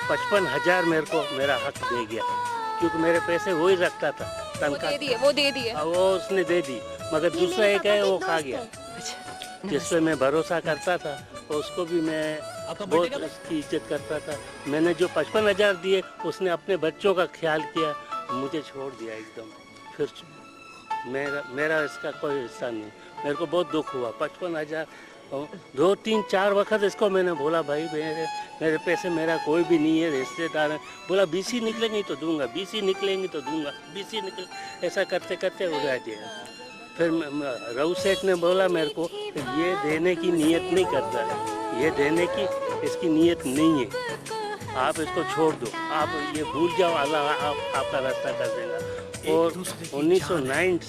55,000 मेरे को मेरा हक दे गया, क्योंकि मेरे पैसे वो ही रखता था तनख्वाह। वो दे दिए। वो उसने दे दी, मगर दूसरा एक है वो खा गया, जिस पे मैं भरोसा करता था, तो उसको भी मैं बहुत उसकी इज्जत करता था। मैंने जो 55,000 दिए, उसने अपने बच्चों का ख्याल किया, मुझे छोड़ दिया एकदम। फिर मेरा इसका कोई हिस्सा नहीं। मेरे को बहुत दुख हुआ। 55,000 2, 3, 4 वक्त इसको मैंने बोला, भाई मेरे पैसे मेरा कोई भी नहीं है, रिश्तेदार है। बोला बीसी निकलेंगी तो दूंगा, बीसी निकलेंगी तो दूंगा, बीसी निकले, ऐसा करते करते उड़ा दिया। फिर रऊ सेठ ने बोला मेरे को, ये देने की नीयत नहीं करता है, ये देने की इसकी नीयत नहीं है, आप इसको छोड़ दो, आप ये भूल जाओ, अल्लाह आपका रास्ता कर देगा। और 1990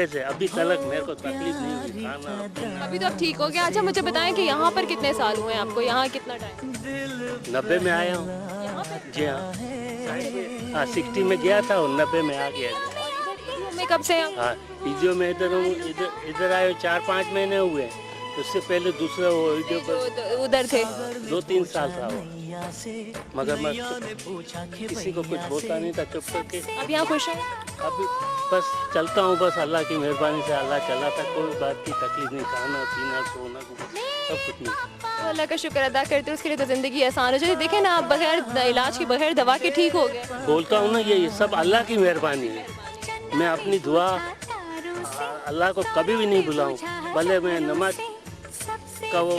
से अभी तक मेरे को तकलीफ नहीं हुई, खाना। अभी तो अब ठीक हो गया। अच्छा मुझे बताएं कि यहाँ पर कितने साल हुए हैं आपको, यहाँ कितना टाइम? 90 में आया हूँ जी हाँ। 60 में गया था और 90 में आ गया। में कब से? हाँ, ईजियो में इधर हूँ, इधर आए 4-5 महीने हुए। उससे पहले दूसरा वो वीडियो पर उधर थे 2-3 साल था वो, मगर मैं किसी को कुछ बोलता नहीं था, चुप करके। अब यहाँ खुश है? अभी बस चलता हूँ, बस अल्लाह की मेहरबानी से अल्लाह चलाता, कोई बात की तकलीफ नहीं, खाना पीना सोना सब कुछ नहीं। तो अल्लाह का शुक्र अदा करते हैं, उसके लिए तो ज़िंदगी आसान हो जाए। देखें ना, आप बगैर इलाज के बगैर दवा के ठीक हो गए। बोलता हूँ ना, ये सब अल्लाह की मेहरबानी है। मैं अपनी दुआ अल्लाह को कभी भी नहीं भुलाऊँ। भले मैं नमाज का वो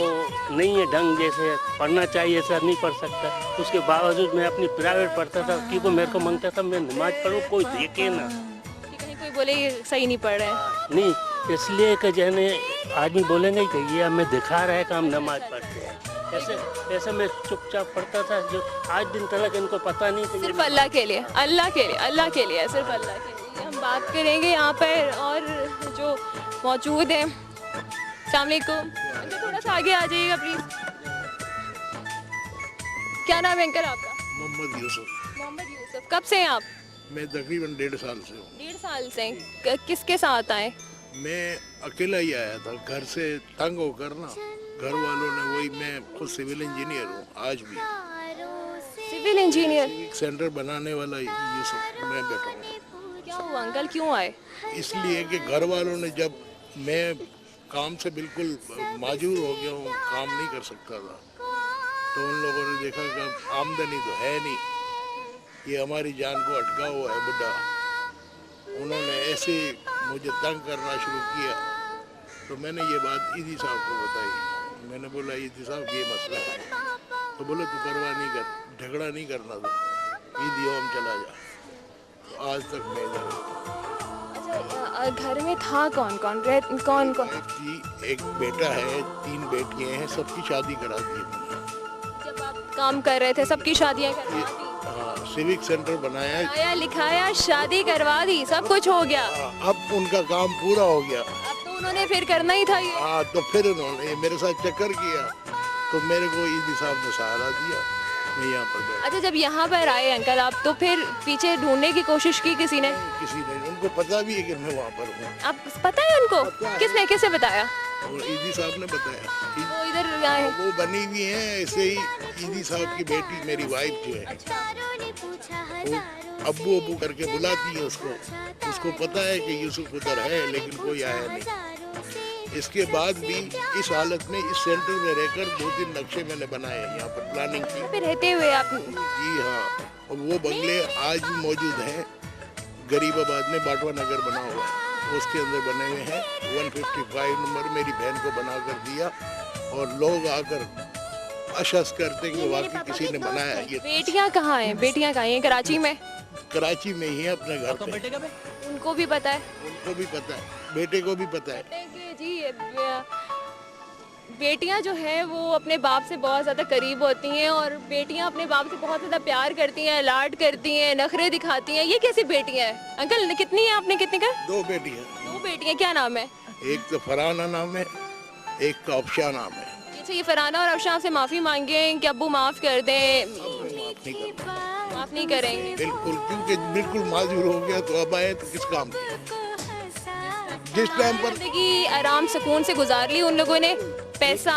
नहीं है ढंग, जैसे पढ़ना चाहिए सर नहीं पढ़ सकता, उसके बावजूद मैं अपनी प्राइवेट पढ़ता था, क्योंकि मेरे को मांगता था मैं नमाज पढ़ूँ, कोई देखे ना, कहीं कोई बोले ये सही नहीं पढ़ रहे हैं। नहीं, इसलिए कि जैसे आदमी बोलेंगे कि ये हमें दिखा रहा है कि हम नमाज पढ़ते हैं, ऐसे मैं चुपचाप पढ़ता था, जो आज दिन तक इनको पता नहीं था। सिर्फ अल्लाह के लिए, अल्लाह के लिए, अल्लाह के लिए, सिर्फ अल्लाह के लिए। हम बात करेंगे यहाँ पर और जो मौजूद हैं। अस्सलाम वालेकुम, थोड़ा सा आगे आ जाइएगा प्लीज। क्या नाम है अंकल आपका? मोहम्मद यूसुफ। मोहम्मद यूसुफ। कब से हैं आप? मैं तकरीबन 1.5 साल से हूँ। 1.5 साल से? किसके साथ आए? मैं अकेला ही आया था, घर से तंग होकर ना, घर वालों ने, वही, मैं खुद सिविल इंजीनियर हूँ आज भी। Civil engineer? सेंटर बनाने वाला यूसुफ मैं बैठा हूँ। क्या हुआ अंकल, क्यों आए? इसलिए कि घर वालों ने, जब मैं काम से बिल्कुल माजूर हो गया हूँ, काम नहीं कर सकता था, तो उन लोगों ने देखा कि अब आमदनी तो है नहीं, ये हमारी जान को अटका हुआ है बुढ़ा। उन्होंने ऐसे मुझे तंग करना शुरू किया, तो मैंने ये बात ईदी साहब को बताई। मैंने बोला ईदी साहब ये मसला है, तो बोले तू परवाह नहीं कर, झगड़ा नहीं करना था, ईदी हम चला जा। तो आज तक मैं इधर हूँ। घर में था कौन कौन? कौन कौन? जी, एक बेटा है, 3 बेटियां हैं, सबकी शादी करा दी। जब आप काम कर रहे थे सबकी शादियां करवा दी? हाँ, सिविक सेंटर बनाया, आया लिखाया, शादी करवा दी, सब कुछ हो गया। अब उनका काम पूरा हो गया। अब तो उन्होंने फिर करना ही था ये। हाँ, तो फिर उन्होंने मेरे साथ चक्कर किया, तो मेरे को ईदी साहब ने सहारा दिया, मैं यहाँ पर बैठा। अच्छा, जब यहाँ पर आए अंकल आप, तो फिर पीछे ढूंढने की कोशिश की किसी ने? किसी ने, उनको पता भी है कि मैं वहाँ पर हूँ। आप पता है उनको? पता है। किसने, किसे बताया? और ईदी साहब ने बताया। वो इधर आए? वो बनी हुई है ऐसे ही। ईदी साहब की बेटी, मेरी वाइफ जो है, वो अब्बू अब्बू करके बुलाती है उसको पता है कि यूसुफ उधर है, लेकिन कोई आया नहीं। इसके बाद भी इस हालत में इस सेंटर में रहकर 2-3 नक्शे मैंने बनाए, यहाँ पर प्लानिंग की। फिर रहते हुए आप? जी हाँ, और वो बंगले आज भी मौजूद हैं। गरीबाबाद में बाटवा नगर बना हुआ है, उसके अंदर बने हुए हैं। 155 नंबर मेरी बहन को बना कर दिया, और लोग आकर अशस करते हैं कि वाकई किसी ने बनाया। ये बेटियां कहाँ हैं? बेटियां कहाँ हैं? कराची में? कराची में ही है, अपने घर पे। उनको भी पता है? उनको भी पता है, बेटे को भी पता है। जी, बेटियां जो है वो अपने बाप से बहुत ज़्यादा करीब होती हैं, और बेटियां अपने बाप से बहुत ज़्यादा प्यार करती हैं, लाड करती हैं, नखरे दिखाती हैं। ये कैसी बेटियां हैं अंकल? कितनी है आपने, कितनी का? 2 बेटियां। 2 बेटियां। क्या नाम है? एक तो फरहाना नाम है, एक का अफशा नाम है। अच्छा, ये फरहाना और अफशा से माफ़ी मांगे कि अब्बू माफ़ कर दें? माफ नहीं करता, माफ़ नहीं करेंगे बिल्कुल, क्योंकि बिल्कुल माजूर हो गया, तो अब आए तो किस काम की। जिस टाइम पर जिंदगी आराम सुकून से गुजार ली उन लोगों ने, पैसा,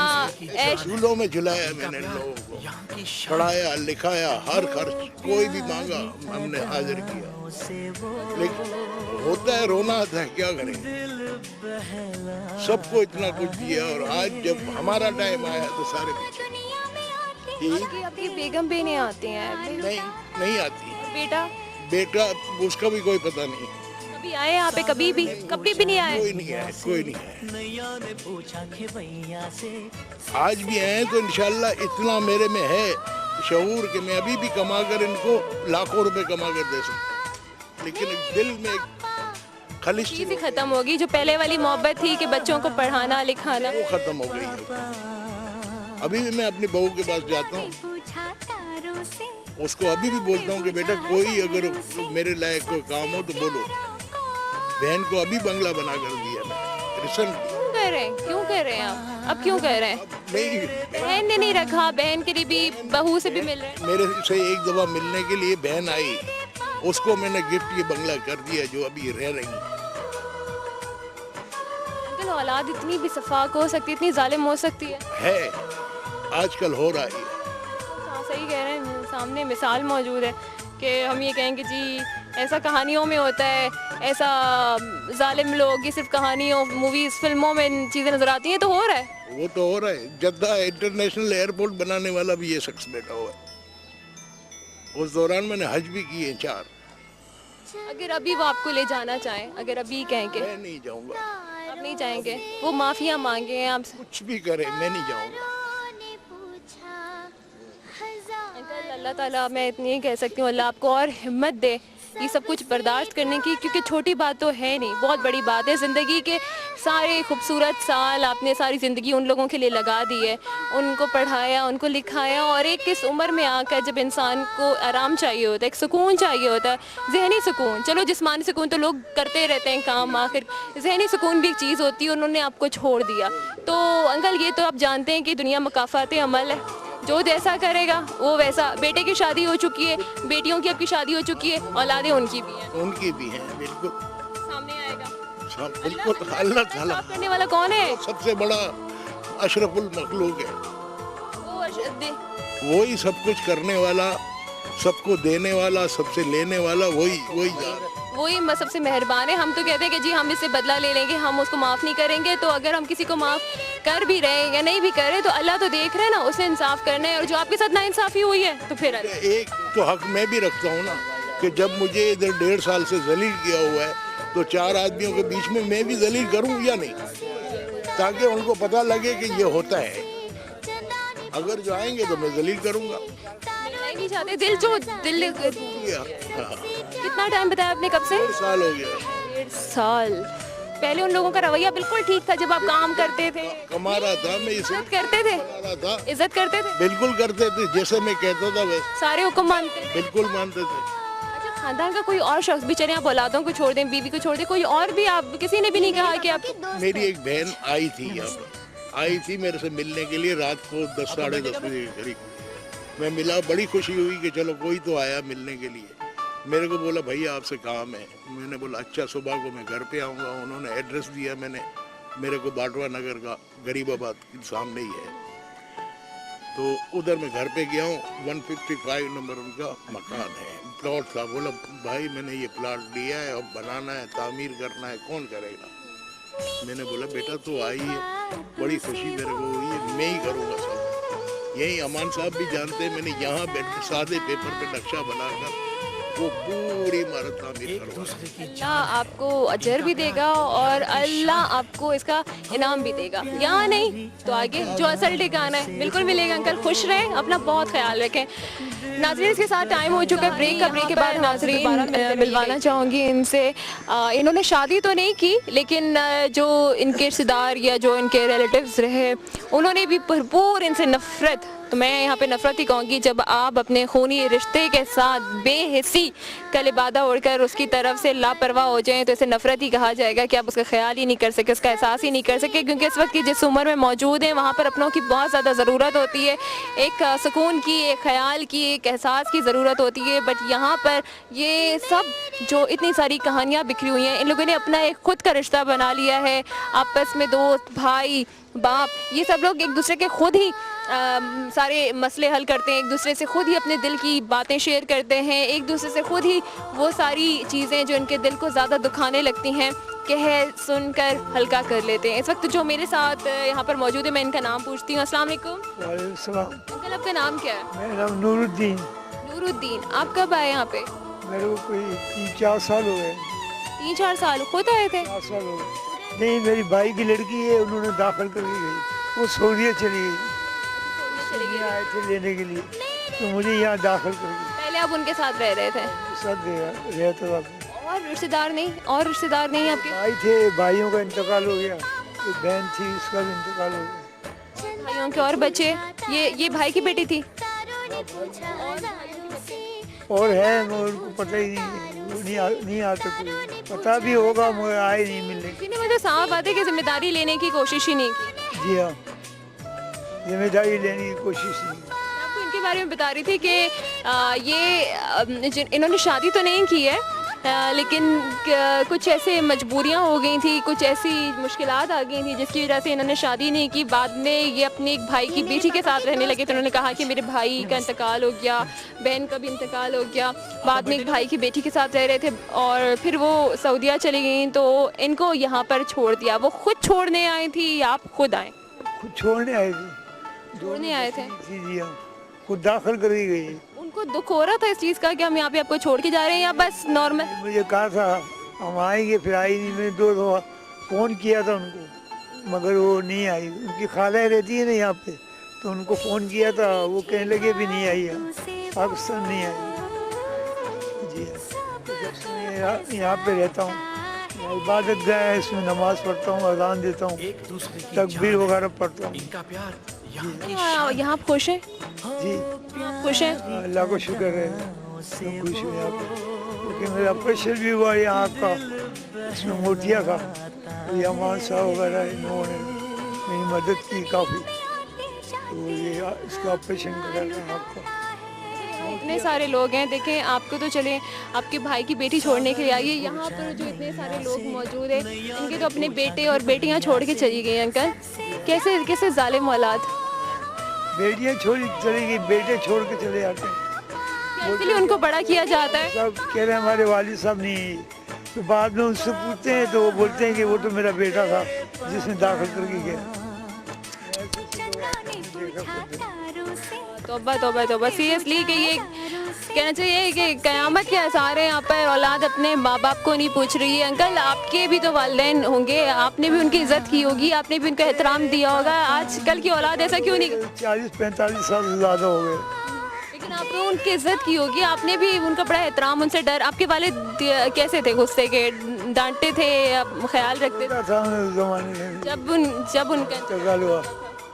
ऐश। झूलों में झुलाया मैंने लोगों को, पढ़ाया लिखाया, हर खर्च कोई भी मांगा हमने हाजिर किया। लेकिन होता है रोना आता है, क्या करें, सबको इतना कुछ दिया और आज जब हमारा टाइम आया तो सारे पीछे। आपकी बेगम भी नहीं आती हैं? नहीं आती। बेटा उसका भी कोई पता नहीं। कभी आए यहाँ पे? कभी भी नहीं आए? कोई नहीं आए। आज भी आए तो इंशाल्लाह इतना मेरे में है शऊर कि मैं अभी भी कमा कर इनको लाखों रुपए कमा कर दे सकता, लेकिन दिल में खलिश चीज़ ही खत्म होगी। जो पहले वाली मोहब्बत थी कि बच्चों को पढ़ाना लिखाना, वो खत्म हो गई है। अभी भी मैं अपनी बहू के पास जाता हूँ, उसको अभी भी बोलता हूँ कि बेटा कोई अगर मेरे लायक कोई काम हो तो बोलो। बहन को अभी बंगला बना कर दिया मैं रिसेंटली। क्यों कर रहे हैं आप? अब क्यों कर रहे हैं? नहीं, बहन ने नहीं रखा, बहन के लिए भी बहू से भी मिल रहे हैं। मेरे से एक दफा मिलने के लिए बहन आई, उसको मैंने गिफ्ट ये बंगला कर दिया जो अभी रह रही है। अंकल, औलाद इतनी भी सफाक हो सकती है, इतनी जालिम हो सकती है आजकल हो रहा है। सही कह रहे हैं, सामने मिसाल मौजूद है कि हम ये कहेंगे जी ऐसा कहानियों में होता है, ऐसा जालिम लोग, ये सिर्फ कहानियों, मूवीज, फिल्मों में चीज़ें नजर आती हैं, तो हो रहा है। वो तो हो रहा है। जद्दा इंटरनेशनल एयरपोर्ट बनाने वाला भी ये शख्स बैठा हुआ है। उस दौरान मैंने हज भी किए 4। अगर अभी वो आपको ले जाना चाहें, अगर अभी कहेंगे? मैं नहीं जाऊंगा। आप नहीं जाएंगे? वो माफिया मांगे हैं आपसे? कुछ भी करे मैं नहीं जाऊंगा। अंकल, अल्लाह ताला, मैं इतनी ही कह सकती हूँ, अल्लाह आपको और हिम्मत दे ये सब कुछ बर्दाश्त करने की, क्योंकि छोटी बात तो है नहीं, बहुत बड़ी बात है। ज़िंदगी के सारे खूबसूरत साल आपने सारी ज़िंदगी उन लोगों के लिए लगा दी है, उनको पढ़ाया, उनको लिखाया, और एक किस उम्र में आकर जब इंसान को आराम चाहिए होता है, एक सुकून चाहिए होता है, जहनी सुकून, चलो जिस्मानी सुकून तो लोग करते रहते हैं काम, आखिर जहनी सुकून भी एक चीज़ होती है, उन्होंने आपको छोड़ दिया। तो अंकल, ये तो आप जानते हैं कि दुनिया मुकाफ़ात अमल है, जो जैसा करेगा वो वैसा। बेटे की शादी हो चुकी है, बेटियों की आपकी शादी हो चुकी है, औलादें उनकी भी हैं। उनकी भी हैं, बिल्कुल सामने आएगा बिल्कुल। अल्लाह ताला करने वाला कौन है? सबसे बड़ा अशरफुल मखलूक है। वही सब कुछ करने वाला, सबको देने वाला, सबसे लेने वाला, वही सबसे मेहरबान है। हम तो कहते हैं कि जी हम इससे बदला ले लेंगे, हम उसको माफ़ नहीं करेंगे। तो अगर हम किसी को माफ़ कर भी रहे हैं या नहीं भी कर रहे, तो अल्लाह तो देख रहे हैं ना, उसने इंसाफ करना है। और जो आपके साथ नाइंसाफ़ी हुई है तो फिर एक तो हक मैं भी रखता हूँ ना, कि जब मुझे इधर 1.5 साल से जलील किया हुआ है, तो 4 आदमियों के बीच में मैं भी जलील करूँ या नहीं, ताकि उनको पता लगे कि ये होता है। अगर जो आएंगे तो मैं जलील करूँगा। नहीं चाहते दिल कितना टाइम बताया आपने? कब से? 1.5 साल हो गया। 1.5 साल पहले उन लोगों का रवैया बिल्कुल ठीक था, जब आप काम करते थे, कमा रहा था, मैं इज्जत करते थे, इज्जत करते थे, बिल्कुल करते थे, जैसे मैं कहता था वैसे सारे हुक्म मानते थे, बिल्कुल मानते थे। अच्छा, खानदान का कोई और शख्स भी, चले आप औलादों को छोड़ दें, बीवी को छोड़ दें, कोई और भी, आप किसी ने भी नहीं कहा कि आप? मेरी एक बहन आई थी यहाँ पर, आई थी मेरे से मिलने के लिए रात को 10 साढ़े 10 बजे के करीब। मैं मिला, बड़ी खुशी हुई कि चलो कोई तो आया मिलने के लिए। मेरे को बोला भैया आपसे काम है। मैंने बोला अच्छा, सुबह को मैं घर पे आऊँगा। उन्होंने एड्रेस दिया, मेरे को बाटवा नगर का गरीबाबाद के सामने ही है, तो उधर मैं घर पे गया हूँ। 155 नंबर उनका मकान है, प्लॉट था। बोला भाई मैंने ये प्लॉट लिया है, अब बनाना है, तामीर करना है, कौन करेगा? मैंने बोला बेटा तो आई है, बड़ी खुशी मेरे को हुई है, मैं ही करूँगा सब। यही अमान साहब भी जानते हैं, मैंने यहाँ बैठ सादे पेपर पे नक्शा बनाकर वो पूरी इमारत तामीर करवाई। अल्लाह आपको अजर भी देगा और अल्लाह आपको इसका इनाम भी देगा, यहाँ नहीं तो आगे जो असल ठिकाना है बिल्कुल मिलेगा। अंकल खुश रहें, अपना बहुत ख्याल रखें। नाज़रीन, इसके साथ टाइम हो चुका है ब्रेक का। ब्रेक के बाद नाज़रीन मिलवाना चाहूँगी इनसे। इन्होंने शादी तो नहीं की, लेकिन जो इनके रिश्तेदार या जो इनके रिलेटिव्स रहे, उन्होंने भी भरपूर इनसे नफ़रत तो मैं यहाँ पे नफरत ही कहूँगी जब आप अपने खूनी रिश्ते के साथ बेहिस्सी कलिबादा उड़कर उसकी तरफ से लापरवाह हो जाएं तो इसे नफरत ही कहा जाएगा कि आप उसका ख्याल ही नहीं कर सके, उसका एहसास ही नहीं कर सके, क्योंकि इस वक्त की जिस उम्र में मौजूद हैं वहाँ पर अपनों की बहुत ज़्यादा ज़रूरत होती है, एक सुकून की, एक ख्याल की, एक एहसास की ज़रूरत होती है। बट यहाँ पर ये सब जो इतनी सारी कहानियाँ बिखरी हुई हैं, इन लोगों ने अपना एक खुद का रिश्ता बना लिया है, आपस में दोस्त, भाई, बाप, ये सब लोग एक दूसरे के खुद ही सारे मसले हल करते हैं, एक दूसरे से खुद ही अपने दिल की बातें शेयर करते हैं, एक दूसरे से खुद ही वो सारी चीज़ें जो इनके दिल को ज़्यादा दुखाने लगती हैं कह सुनकर हल्का कर लेते हैं। इस वक्त जो मेरे साथ यहाँ पर मौजूद है, मैं इनका नाम पूछती हूँ। अस्सलाम वालेकुम। वालेकुम सलाम। अंकल आपका नाम क्या है? मेरा नाम नूरुद्दीन। नूरुद्दीन। आप कब आए यहाँ पे? मेरे को कोई 3-4 साल हो गए। 3-4 साल खुद आए थे? 4 साल हो गए। नहीं, मेरी भाई की लड़की है, उन्होंने दाखिल कर दी गई, वो सऊदीया चली गई। यहाँ आए थे लेने के लिए, तो मुझे यहाँ दाखिल कर दी। पहले आप उनके साथ रह रहे थे? साथ रहता था। और रिश्तेदार नहीं? और रिश्तेदार नहीं आपके? भाई थे, भाइयों का इंतकाल हो गया, एक बहन थी, उसका भी इंतकाल हो गया। भाइयों के और बच्चे? ये भाई की बेटी थी? और है, मेरे को पता ही नहीं, वो नहीं आता कोई। पता भी होगा, मुझे आए नहीं मिलने। किसी ने मुझे साफ बात है कि जिम्मेदारी लेने की कोशिश ही नहीं की। जी हाँ, जिम्मेदारी लेने की कोशिश नहीं। आपको इनके बारे में बता रही थी कि इन्होंने शादी तो नहीं की है, लेकिन कुछ ऐसे मजबूरियां हो गई थी, कुछ ऐसी मुश्किलात आ गई थी जिसकी वजह से इन्होंने शादी नहीं की। बाद में ये अपने एक भाई की बेटी के साथ रहने लगे, तो उन्होंने कहा कि मेरे भाई का इंतकाल हो गया, बहन का भी इंतकाल हो गया। बाद में एक भाई की बेटी के साथ रह रहे थे और फिर वो सऊदीया चली गई, तो इनको यहाँ पर छोड़ दिया। वो खुद छोड़ने आई थी या आप खुद आए? खुद छोड़ने आए थे। छोड़ने आए थे? जी हाँ, खुद दाखिल कर दी गई। उनको दुख हो रहा था इस चीज़ का कि हम यहाँ पे आपको छोड़ के जा रहे हैं, या बस नॉर्मल? मुझे कहा था हम आएंगे, फिर आई नहीं। मैंने 2 दफा फ़ोन किया था उनको, मगर वो नहीं आई। उनकी खाला रहती है ना यहाँ पे, तो उनको फ़ोन किया था, वो कहने लगे भी नहीं आई, पाकिस्तान नहीं आई। जी हाँ, तो जब से मैं यहाँ पे रहता हूँ, इबादत गाह है, इसमें नमाज़ पढ़ता हूँ, अज़ान देता हूँ, तकबीर वगैरह पढ़ता हूँ। यहाँ आप खुश हैं? जी खुश हैं? अल्लाह को शुक्र है, सब खुश हूँ यहाँ पे। क्योंकि मेरा ऑपरेशन भी हुआ यहाँ का, इसमें मोतिया का, तो अमान साहब वगैरह इन्होंने मेरी मदद की काफ़ी, तो ये इसका ऑपरेशन कराना आपका। इतने सारे लोग हैं, देखें आपको तो चले आपके भाई की बेटी छोड़ने के लिए आई है, यहाँ पर जो इतने सारे लोग मौजूद हैं, इनके तो अपने बेटे और बेटियाँ छोड़ के चली गई। अंकल कैसे कैसे जालिम औलाद। बेटियाँ छोड़ चली गई, बेटे छोड़ के चले जाते हैं, इसलिए उनको बड़ा किया जाता है। सब कह रहे हैं हमारे वालिद साहब नहीं। तो बाद में उनसे पूछते हैं तो वो बोलते हैं कि वो तो मेरा बेटा था जिसने दाखिल करके गया। तौबा तौबा तौबा, सीरियसली कि ये कहना चाहिए कि क़यामत के आसार हैं यहाँ पर। औलाद अपने माँ बाप को नहीं पूछ रही है। अंकल आपके भी तो वालिदैन होंगे, आपने भी उनकी इज्जत की होगी, आपने भी उनको एहतराम दिया होगा। आजकल की औलाद ऐसा क्यों नहीं? 40-45 साल से ज़्यादा हो गए, लेकिन आपने उनकी इज्जत की होगी, आपने भी उनका बड़ा एहतराम, उनसे डर। आपके वालिद कैसे थे? गुस्से के, डांटते थे, ख्याल रखते थे? था उस ज़माने में जब उनका इंतकाल हुआ।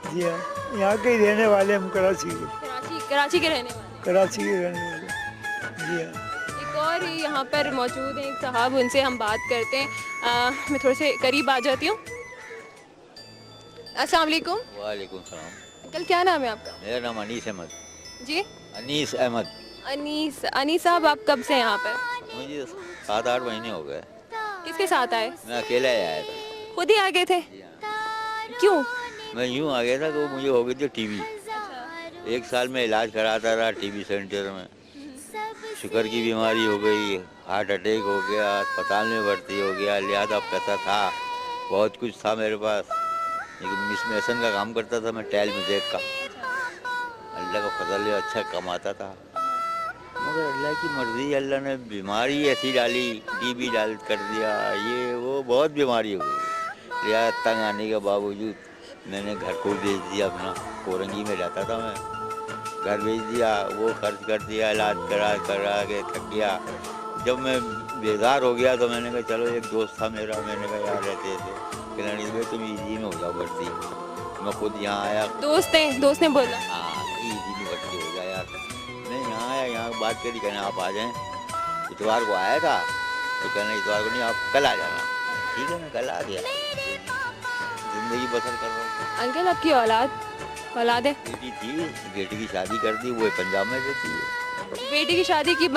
जी हाँ, यहाँ के ही रहने वाले हम, कराची के। कराची के रहने वाले? कराची के रहने वाले, जी हाँ। एक और यहाँ पर मौजूद हैं एक साहब, उनसे हम बात करते हैं। मैं थोड़े से करीब आ जाती हूँ। अस्सलाम वालेकुम। वालेकुम सलाम। अंकल क्या नाम है आपका? मेरा नाम अनीस अहमद। जी अनीस अहमद। अनीस साहब, आप कब से यहाँ पर? मुझे 7-8 महीने हो गए। किसके साथ आए? मैं अकेला ही आया था। खुद ही आ गए थे? क्यों? मैं यूँ आ गया था कि मुझे हो गई थी टीबी। 1 साल में इलाज कराता रहा टीबी सेंटर में। शुगर की बीमारी हो गई, हार्ट अटैक हो गया, अस्पताल में भर्ती हो गया। लिहाजा पैसा था, बहुत कुछ था मेरे पास, लेकिन मिस मेसन का काम करता था मैं, टैल म्यूजिक का। अल्लाह का फजल है, अच्छा कमाता था, मगर अल्लाह की मर्जी, अल्लाह ने बीमारी ऐसी डाली, टीबी डाल कर दिया, ये वो बहुत बीमारी हो गई। लिहाजा तंग आने के बावजूद मैंने घर को बेच दिया अपना। कोरंगी में रहता था मैं, घर बेच दिया, वो खर्च कर दिया, इलाज करा के थक गया। जब मैं बेजार हो गया तो मैंने कहा चलो, एक दोस्त था मेरा, मैंने कहा यार रहते थे, कहने लगे तुम ईजी में हो जाओ भर्ती। मैं खुद यहाँ आया। दोस्त ने बोला? हाँ, कि इतनी भटके हो जाए यार। मैं यहाँ आया, यहाँ बात करी, कहना आप आ जाएं। इतवार को आया था तो कहना इतवार को नहीं, आप कल आ जाना। ठीक है, मैं कल आ गया, जिंदगी बसर कर रहा हूँ। अंकल आपकी औलाद है? बेटी थी, बेटी की शादी कर दी, वो पंजाब में रहती है। बेटी की शादी की